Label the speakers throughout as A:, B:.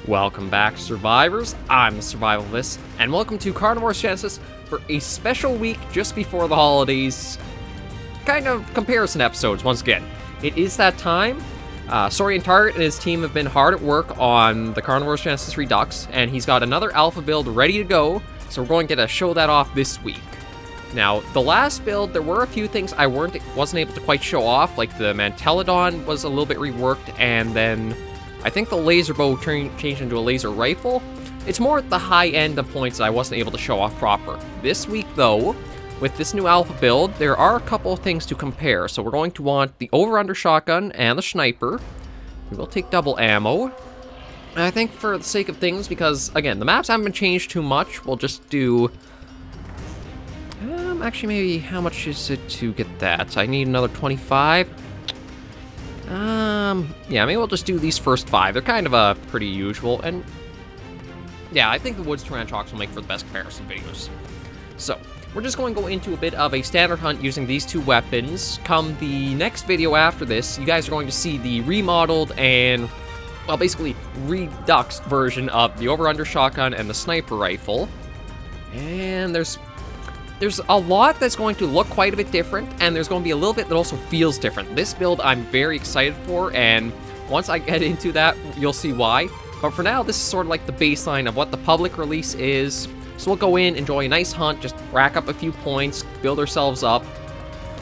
A: Welcome back, survivors. I'm the Survivalvis, and welcome to Carnivoresgenesis for a special week just before the holidays. Kind of comparison episodes once again. It is that time. Saurian and his team have been hard at work on the Carnivoresgenesis Redux, and he's got another alpha build ready to go, so we're going to get to show that off this week. Now, the last build, there were a few things I wasn't able to quite show off, like the Mantelodon was a little bit reworked, and then I think the laser bow changed into a laser rifle. It's more at the high end of points that I wasn't able to show off proper. This week, though, with this new alpha build, there are a couple of things to compare. So we're going to want the over-under shotgun and the sniper. We will take double ammo. And I think for the sake of things, because, again, the maps haven't been changed too much, we'll just do... actually, maybe how much is it to get that? I need another 25. Yeah, maybe we'll just do these first 5. They're kind of pretty usual, and yeah, I think the Woods Tarantox will make for the best comparison videos. So, we're just going to go into a bit of a standard hunt using these two weapons. Come the next video after this, you guys are going to see the remodeled and, well, basically Redux version of the over-under shotgun and the sniper rifle. And there's a lot that's going to look quite a bit different, and there's going to be a little bit that also feels different. This build I'm very excited for, and once I get into that, you'll see why. But for now, this is sort of like the baseline of what the public release is. So we'll go in, enjoy a nice hunt, just rack up a few points, build ourselves up.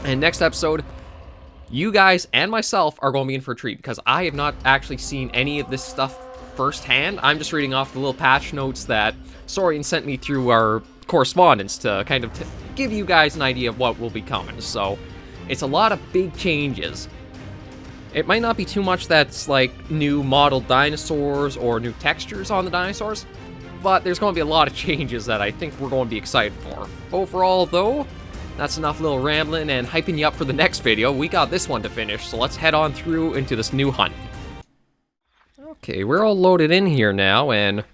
A: And next episode, you guys and myself are going to be in for a treat, because I have not actually seen any of this stuff firsthand. I'm just reading off the little patch notes that Saurian sent me through our correspondence to kind of give you guys an idea of what will be coming. So it's a lot of big changes. It might not be too much that's like new modeled dinosaurs or new textures on the dinosaurs, but there's going to be a lot of changes that I think we're going to be excited for. Overall, though, that's enough little rambling and hyping you up for the next video. We got this one to finish, so let's head on through into this new hunt. Okay, we're all loaded in here now, and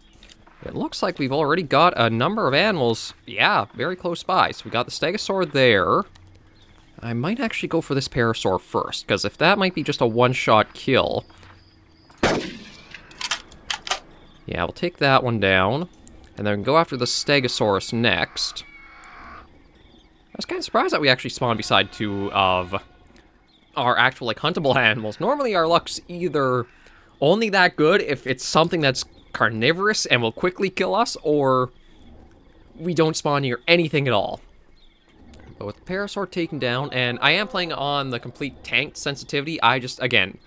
A: it looks like we've already got a number of animals, yeah, very close by. So we got the stegosaur there. I might actually go for this parasaur first, because if that might be just a one-shot kill... Yeah, we'll take that one down, and then go after the stegosaurus next. I was kind of surprised that we actually spawned beside two of our actual, like, huntable animals. Normally our luck's either only that good if it's something that's carnivorous and will quickly kill us, or we don't spawn near anything at all. But with the parasaur taken down, and I am playing on the complete tanked sensitivity, I just, again,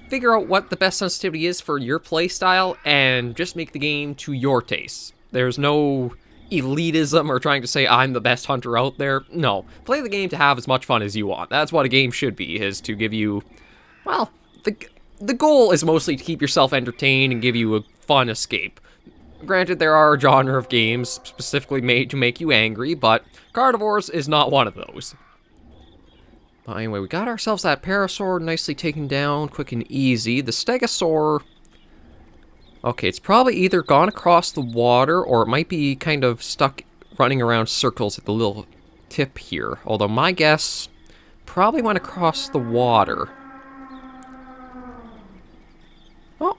A: figure out what the best sensitivity is for your playstyle and just make the game to your taste. There's no elitism or trying to say I'm the best hunter out there. No, play the game to have as much fun as you want. That's what a game should be, is to give you, well, the goal is mostly to keep yourself entertained and give you a fun escape. Granted, there are a genre of games specifically made to make you angry, but Carnivores is not one of those. But anyway, we got ourselves that parasaur nicely taken down, quick and easy. The stegosaur... Okay, it's probably either gone across the water, or it might be kind of stuck running around circles at the little tip here. Although my guess, probably went across the water. Oh.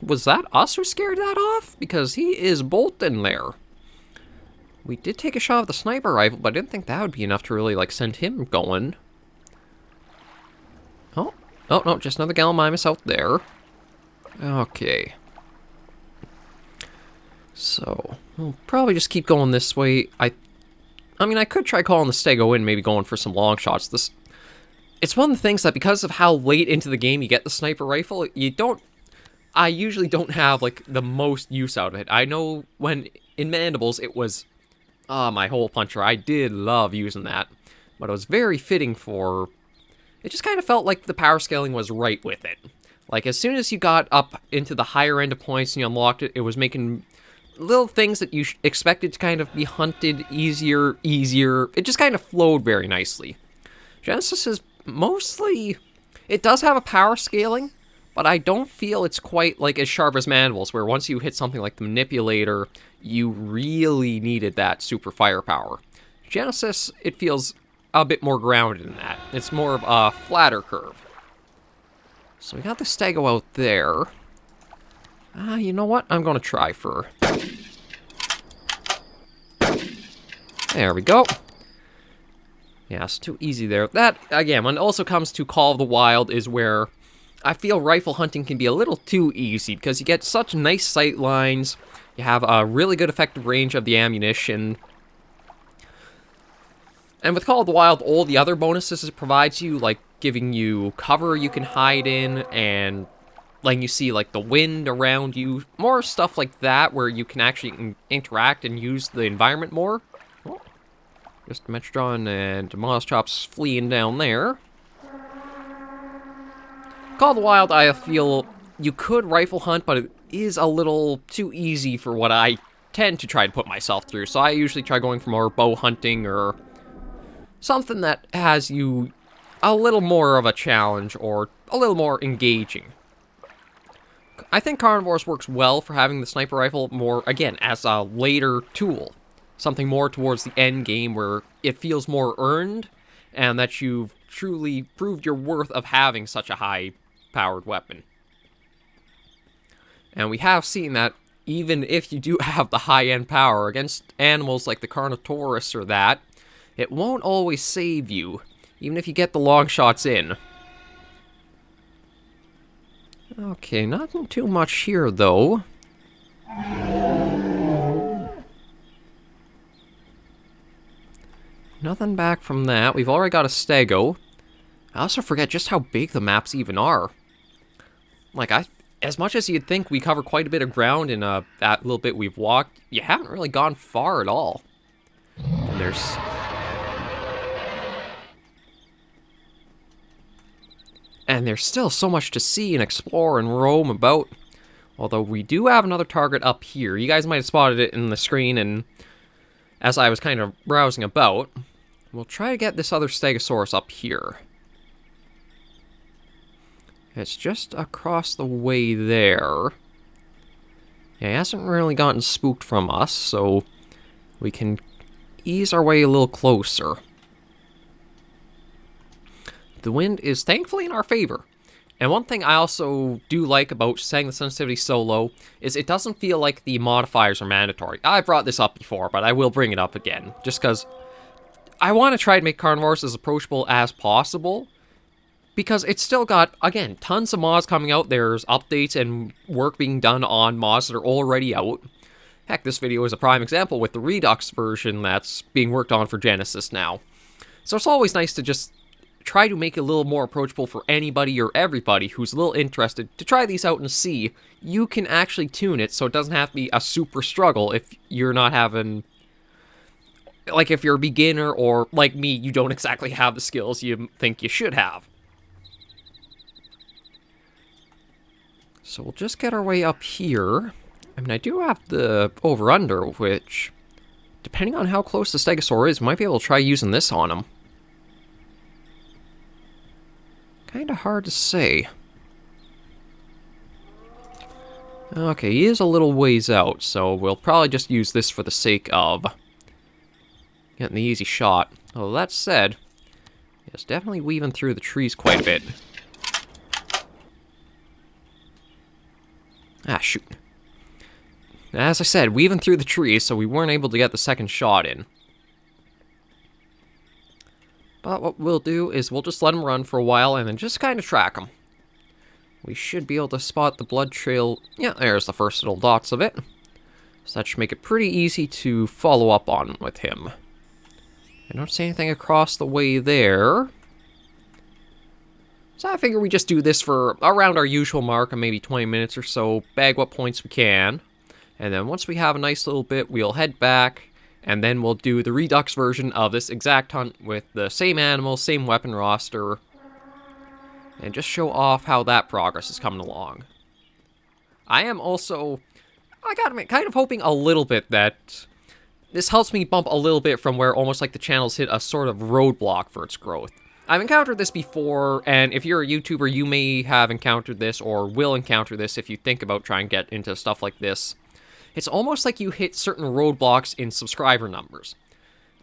A: Was that us who scared that off? Because he is bolting there. We did take a shot of the sniper rifle, but I didn't think that would be enough to really, like, send him going. Oh. Oh, no, just another Gallimimus out there. Okay. So, we'll probably just keep going this way. I mean, I could try calling the stego in, maybe going for some long shots. It's one of the things that because of how late into the game you get the sniper rifle, I usually don't have, like, the most use out of it. I know when in Mandibles it was, my hole puncher. I did love using that, but it was very fitting for, it just kind of felt like the power scaling was right with it. Like, as soon as you got up into the higher end of points and you unlocked it, it was making little things that you expected to kind of be hunted easier. It just kind of flowed very nicely. Genesis is mostly, it does have a power scaling, but I don't feel it's quite like as sharp as Mandibles, where once you hit something like the Manipulator, you really needed that super firepower. Genesis, it feels a bit more grounded in that. It's more of a flatter curve. So we got the stego out there. You know what? I'm going to try for... There we go. Yeah, it's too easy there. That, again, when it also comes to Call of the Wild is where I feel rifle hunting can be a little too easy, because you get such nice sight lines, you have a really good effective range of the ammunition, and with Call of the Wild, all the other bonuses it provides you, like giving you cover you can hide in, and letting you see, like, the wind around you, more stuff like that, where you can actually interact and use the environment more. Oh, just Metrodon and Monochop's fleeing down there. Call of the Wild, I feel you could rifle hunt, but it is a little too easy for what I tend to try to put myself through, so I usually try going for more bow hunting or something that has you a little more of a challenge or a little more engaging. I think Carnivores works well for having the sniper rifle more, again, as a later tool. Something more towards the end game where it feels more earned, and that you've truly proved your worth of having such a high-powered weapon. And we have seen that even if you do have the high-end power against animals like the Carnivores or that, it won't always save you, even if you get the long shots in. Okay, nothing too much here, though. Nothing back from that. We've already got a stego. I also forget just how big the maps even are. Like, as much as you'd think we cover quite a bit of ground in that little bit we've walked, you haven't really gone far at all. And there's still so much to see and explore and roam about. Although we do have another target up here. You guys might have spotted it in the screen, and as I was kind of browsing about, we'll try to get this other Stegosaurus up here. It's just across the way there. Yeah, he hasn't really gotten spooked from us, so we can ease our way a little closer. The wind is thankfully in our favor. And one thing I also do like about setting the sensitivity so low is it doesn't feel like the modifiers are mandatory. I brought this up before, but I will bring it up again, just because I want to try to make Carnivores as approachable as possible, because it's still got, again, tons of mods coming out. There's updates and work being done on mods that are already out. Heck, this video is a prime example with the Redux version that's being worked on for Genesis now. So it's always nice to just try to make it a little more approachable for anybody or everybody who's a little interested to try these out and see. You can actually tune it so it doesn't have to be a super struggle if you're not having... Like, if you're a beginner or, like me, you don't exactly have the skills you think you should have. So we'll just get our way up here. I mean, I do have the over-under, which, depending on how close the Stegosaur is, might be able to try using this on him. Kinda hard to say. Okay, he is a little ways out, so we'll probably just use this for the sake of getting the easy shot. Although that said, it's definitely weaving through the trees quite a bit. Ah, shoot. As I said, weaving through the trees, so we weren't able to get the second shot in. But what we'll do is we'll just let him run for a while and then just kind of track him. We should be able to spot the blood trail. Yeah, there's the first little dots of it. So that should make it pretty easy to follow up on with him. I don't see anything across the way there. So I figure we just do this for around our usual mark of maybe 20 minutes or so, bag what points we can. And then once we have a nice little bit, we'll head back, and then we'll do the Redux version of this exact hunt with the same animal, same weapon roster, and just show off how that progress is coming along. I am also, I gotta admit, kind of hoping a little bit that this helps me bump a little bit from where almost like the channel's hit a sort of roadblock for its growth. I've encountered this before, and if you're a YouTuber, you may have encountered this, or will encounter this if you think about trying to get into stuff like this. It's almost like you hit certain roadblocks in subscriber numbers.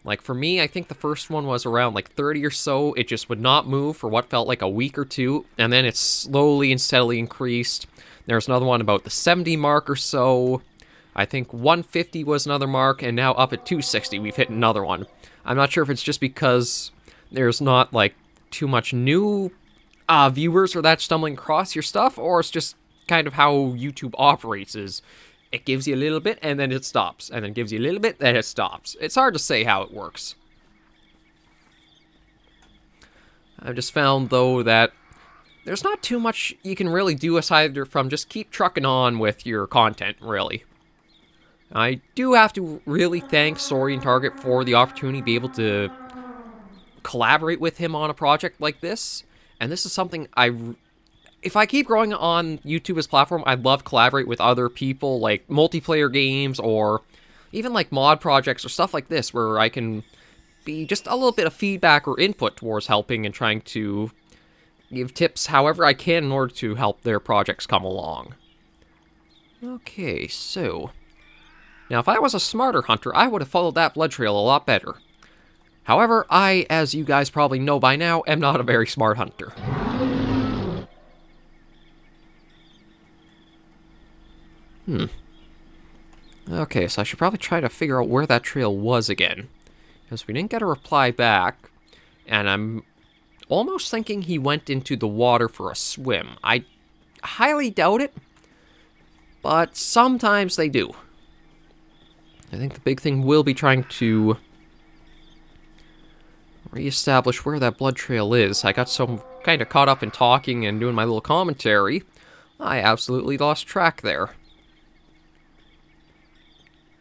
A: Like, for me, I think the first one was around, like, 30 or so. It just would not move for what felt like a week or two, and then it slowly and steadily increased. There's another one about the 70 mark or so. I think 150 was another mark, and now up at 260, we've hit another one. I'm not sure if it's just because there's not, like, too much new viewers or that stumbling across your stuff, or it's just kind of how YouTube operates is it gives you a little bit, and then it stops, and then gives you a little bit, then it stops. It's hard to say how it works. I've just found, though, that there's not too much you can really do aside from just keep trucking on with your content, really. I do have to really thank Saurian Target for the opportunity to be able to collaborate with him on a project like this, and this is something if I keep growing on YouTube as a platform, I'd love to collaborate with other people, like multiplayer games, or even like mod projects or stuff like this, where I can be just a little bit of feedback or input towards helping and trying to give tips however I can in order to help their projects come along. Okay, so now if I was a smarter hunter, I would have followed that blood trail a lot better. However, I, as you guys probably know by now, am not a very smart hunter. Okay, so I should probably try to figure out where that trail was again, because we didn't get a reply back, and I'm almost thinking he went into the water for a swim. I highly doubt it, but sometimes they do. I think the big thing will be trying to reestablish where that blood trail is. I got so kind of caught up in talking and doing my little commentary, I absolutely lost track there.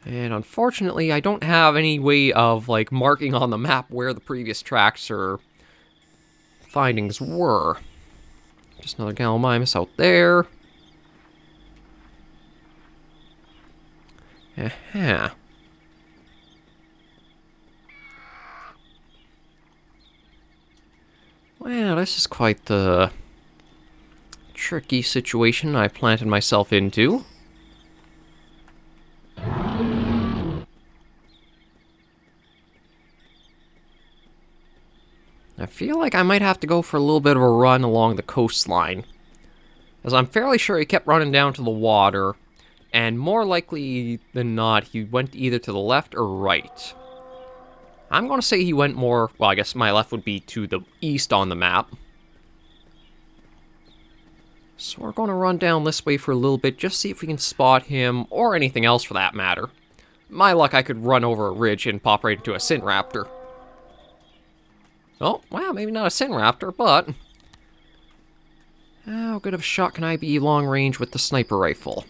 A: And unfortunately, I don't have any way of, like, marking on the map where the previous tracks or findings were. Just another Gallimimus out there. Aha. Well, this is quite the tricky situation I planted myself into. I feel like I might have to go for a little bit of a run along the coastline, as I'm fairly sure he kept running down to the water, and more likely than not, he went either to the left or right. I'm going to say he went more, well, I guess my left would be to the east on the map. So we're going to run down this way for a little bit, just see if we can spot him, or anything else for that matter. My luck, I could run over a ridge and pop right into a Sinraptor. Oh, well, maybe not a Sinraptor, but how good of a shot can I be long range with the sniper rifle?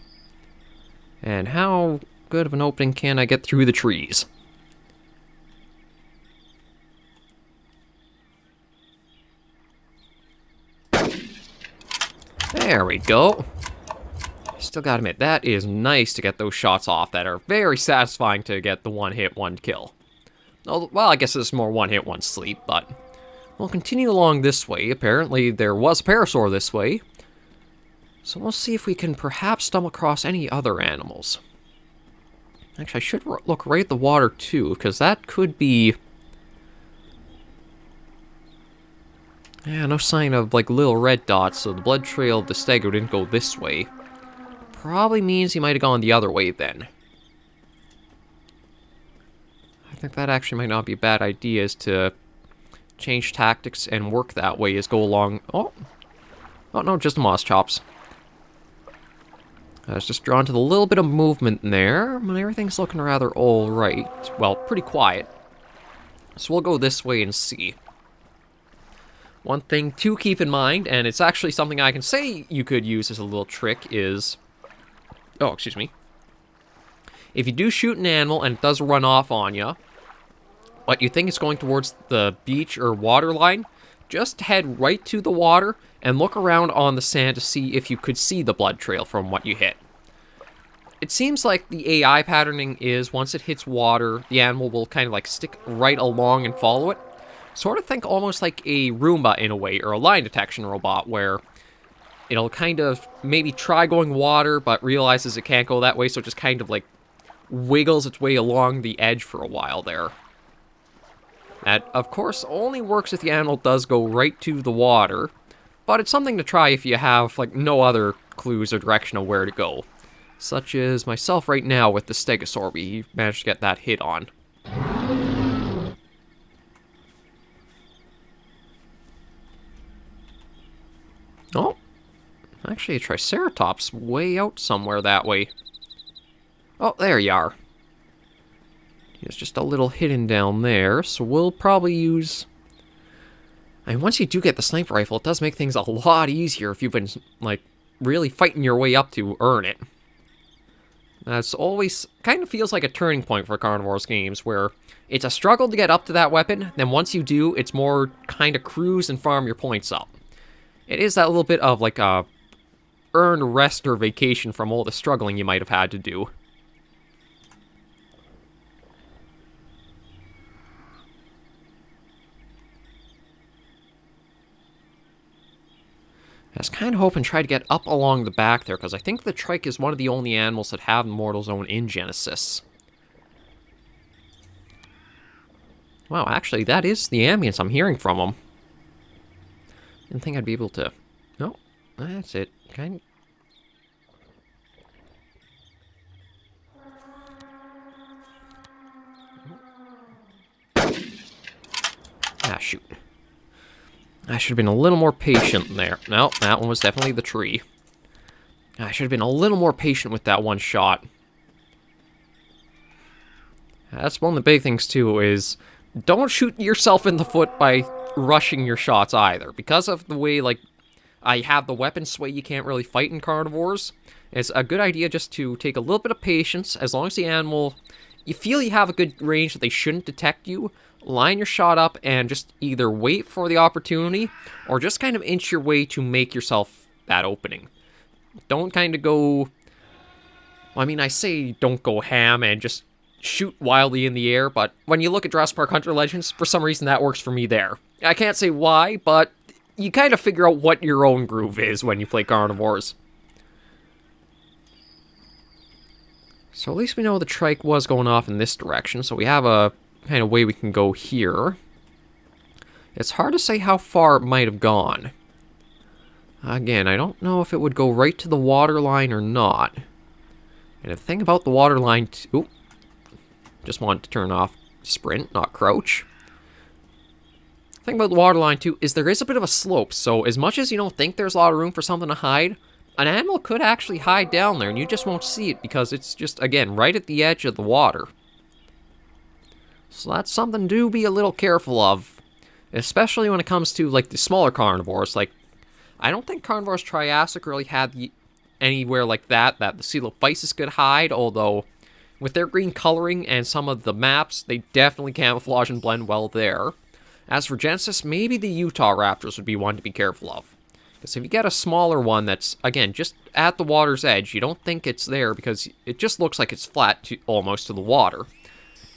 A: And how good of an opening can I get through the trees? There we go. Still gotta admit, that is nice to get those shots off that are very satisfying to get the one hit, one kill. Well, I guess it's more one hit, one sleep, but we'll continue along this way. Apparently, there was a parasaur this way. So we'll see if we can perhaps stumble across any other animals. Actually, I should look right at the water, too, because that could be... Yeah, no sign of, like, little red dots, so the blood trail of the stego didn't go this way. Probably means he might have gone the other way, then. I think that actually might not be a bad idea, is to change tactics and work that way, is go along... Oh, no, just the moss chops. I was just drawn to the little bit of movement in there, but everything's looking rather alright. Well, pretty quiet. So we'll go this way and see. One thing to keep in mind, and it's actually something I can say you could use as a little trick, is... Oh, excuse me. If you do shoot an animal and it does run off on you, but you think it's going towards the beach or water line, just head right to the water and look around on the sand to see if you could see the blood trail from what you hit. It seems like the AI patterning is once it hits water, the animal will kind of like stick right along and follow it. Sort of think almost like a Roomba in a way, or a line detection robot, where it'll kind of maybe try going water, but realizes it can't go that way, so it just kind of like wiggles its way along the edge for a while there. That, of course, only works if the animal does go right to the water, but it's something to try if you have, like, no other clues or direction of where to go. Such as myself right now with the Stegosaur, we managed to get that hit on. Oh, actually a Triceratops way out somewhere that way. Oh, there you are. It's just a little hidden down there, so we'll probably use... I mean, once you do get the sniper rifle, it does make things a lot easier if you've been, like, really fighting your way up to earn it. That's always... kind of feels like a turning point for Carnivores games, where it's a struggle to get up to that weapon, then once you do, it's more kind of cruise and farm your points up. It is that little bit of, like, a earned rest or vacation from all the struggling you might have had to do. I was kind of hoping to try to get up along the back there, because I think the trike is one of the only animals that have Mortal Zone in Genesis. Wow, actually, that is the ambience I'm hearing from them. Didn't think I'd be able to... No, that's it. Kind of... Ah, shoot. I should have been a little more patient there. No, that one was definitely the tree. I should have been a little more patient with that one shot. That's one of the big things, too, is don't shoot yourself in the foot by rushing your shots either. Because of the way, like, I have the weapon sway, you can't really fight in Carnivores. It's a good idea just to take a little bit of patience, as long as the animal... You feel you have a good range that they shouldn't detect you, line your shot up and just either wait for the opportunity or just kind of inch your way to make yourself that opening. Don't kind of go... Well, I mean, I say don't go ham and just shoot wildly in the air, but when you look at Jurassic Park Hunter Legends, for some reason that works for me there. I can't say why, but you kind of figure out what your own groove is when you play Carnivores. So at least we know the trike was going off in this direction, so we have a kind of way we can go here. It's hard to say how far it might have gone. Again, I don't know if it would go right to the water line or not. And the thing about the water line... Ooh, just wanted to turn off sprint, not crouch. The thing about the water line, too, is there is a bit of a slope, so as much as you don't think there's a lot of room for something to hide, an animal could actually hide down there, and you just won't see it because it's just, again, right at the edge of the water. So that's something to be a little careful of, especially when it comes to, like, the smaller carnivores. Like, I don't think Carnivores Triassic really had anywhere like that the Coelophysis could hide, although with their green coloring and some of the maps, they definitely camouflage and blend well there. As for Genesis, maybe the Utah Raptors would be one to be careful of. Because if you get a smaller one that's, again, just at the water's edge, you don't think it's there because it just looks like it's flat almost to the water.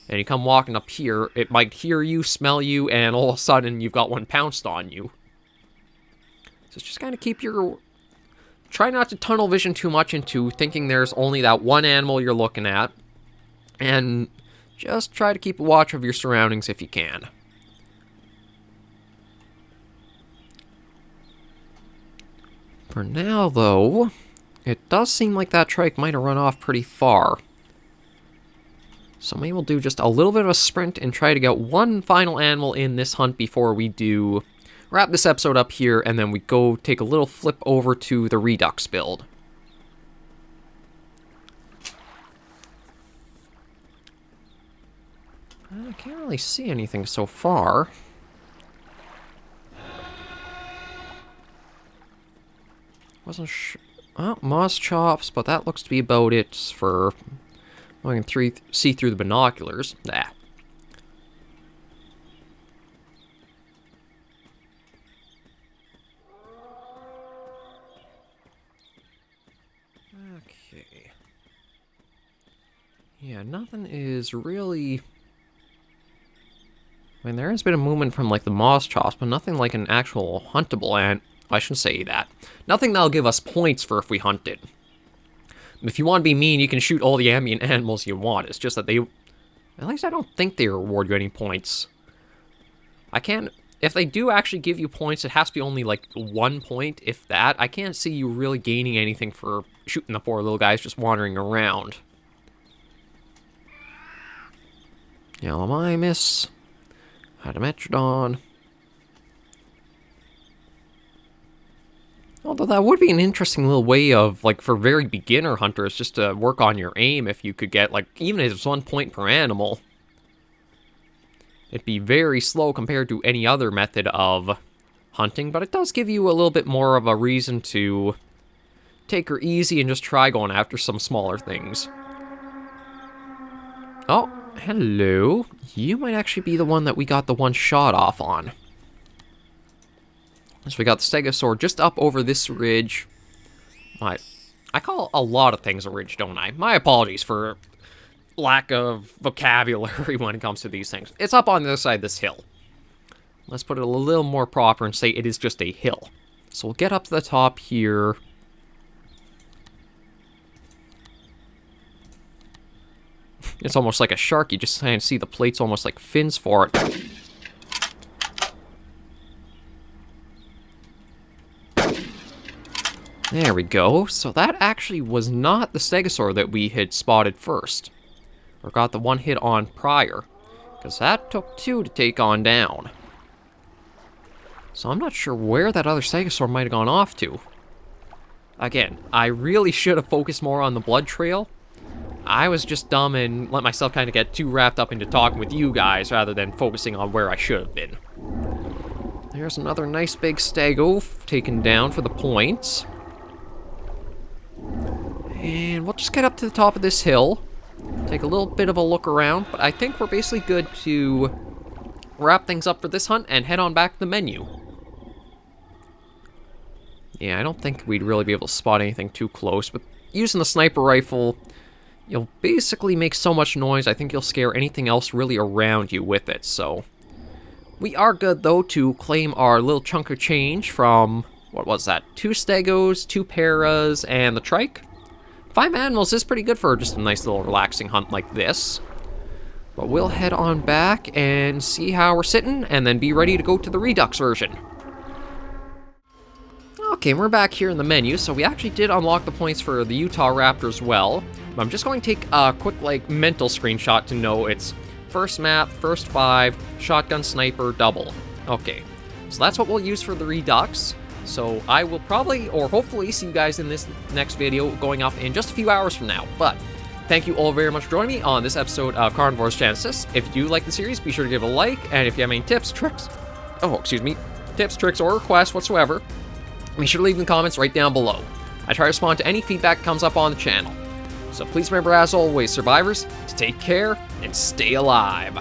A: And you come walking up here, it might hear you, smell you, and all of a sudden you've got one pounced on you. So just kind of keep your... Try not to tunnel vision too much into thinking there's only that one animal you're looking at. And just try to keep a watch of your surroundings if you can. For now, though, it does seem like that trike might have run off pretty far. So maybe we'll do just a little bit of a sprint and try to get one final animal in this hunt before we do wrap this episode up here, and then we go take a little flip over to the Redux build. I can't really see anything so far. Wasn't sure. Oh, moss chops, but that looks to be about it for... I can see through the binoculars. Nah. Okay. Yeah, nothing is really... I mean, there has been a movement from, like, the moss chops, but nothing like an actual huntable ant. I shouldn't say that. Nothing that'll give us points for if we hunt it. If you want to be mean, you can shoot all the ambient animals you want. It's just that they... At least I don't think they reward you any points. I can't... If they do actually give you points, it has to be only, like, 1 point, if that. I can't see you really gaining anything for shooting the poor little guys just wandering around. Yellowmimus. Hydametrodon. Although that would be an interesting little way of, like, for very beginner hunters, just to work on your aim if you could get, like, even if it's 1 point per animal. It'd be very slow compared to any other method of hunting, but it does give you a little bit more of a reason to take her easy and just try going after some smaller things. Oh, hello. You might actually be the one that we got the one shot off on. So we got the Stegosaur just up over this ridge. I call a lot of things a ridge, don't I? My apologies for lack of vocabulary when it comes to these things. It's up on the other side of this hill. Let's put it a little more proper and say it is just a hill. So we'll get up to the top here. It's almost like a shark. You just kind of see the plates almost like fins for it. There we go. So that actually was not the Stegosaur that we had spotted first. Or got the one hit on prior. Because that took 2 to take on down. So I'm not sure where that other Stegosaur might have gone off to. Again, I really should have focused more on the blood trail. I was just dumb and let myself kind of get too wrapped up into talking with you guys rather than focusing on where I should have been. There's another nice big Stego taken down for the points. And we'll just get up to the top of this hill. Take a little bit of a look around, but I think we're basically good to wrap things up for this hunt and head on back to the menu. Yeah, I don't think we'd really be able to spot anything too close, but using the sniper rifle, you'll basically make so much noise, I think you'll scare anything else really around you with it, so... We are good, though, to claim our little chunk of change from, what was that, 2 Stegos, 2 Paras, and the Trike? 5 animals is pretty good for just a nice little relaxing hunt like this. But we'll head on back and see how we're sitting, and then be ready to go to the Redux version. Okay, we're back here in the menu, so we actually did unlock the points for the Utah Raptor as well. I'm just going to take a quick, like, mental screenshot to know it's first map, first 5, shotgun, sniper, double. Okay, so that's what we'll use for the Redux. So I will probably, or hopefully, see you guys in this next video going up in just a few hours from now. But thank you all very much for joining me on this episode of Carnivoresgenesis. If you do like the series, be sure to give it a like. And if you have any tips, tricks, tips, tricks, or requests whatsoever, be sure to leave in the comments right down below. I try to respond to any feedback that comes up on the channel. So please remember, as always, survivors, to take care and stay alive.